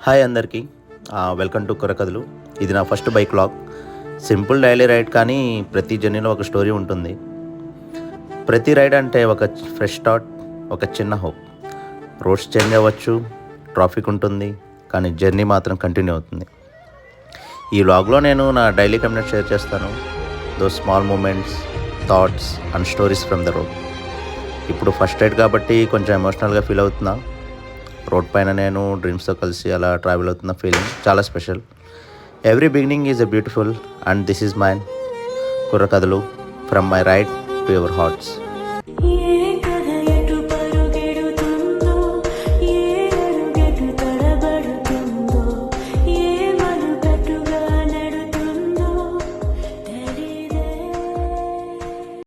Hi అందరికీ, welcome to కొరకథలు. ఇది నా first bike vlog. Simple daily ride, కానీ ప్రతి జర్నీలో ఒక స్టోరీ ఉంటుంది. ప్రతి రైడ్ అంటే ఒక ఫ్రెష్ స్టార్ట్, ఒక చిన్న హోప్. రోడ్స్ చేంజ్ అవ్వచ్చు, ట్రాఫిక్ ఉంటుంది, కానీ జర్నీ మాత్రం కంటిన్యూ అవుతుంది. ఈ వ్లాగ్లో నేను నా డైలీ కమ్యూనిటీ షేర్ చేస్తాను. Though small moments, thoughts and stories from the road. ఇప్పుడు ఫస్ట్ రైడ్ కాబట్టి కొంచెం ఎమోషనల్గా ఫీల్ అవుతున్నా. రోడ్ పైన నేను డ్రీమ్స్తో కలిసి అలా ట్రావెల్ అవుతున్న ఫీలింగ్ చాలా special. Every beginning is a beautiful and this is mine కుర్రకథలు, from my ride to your hearts.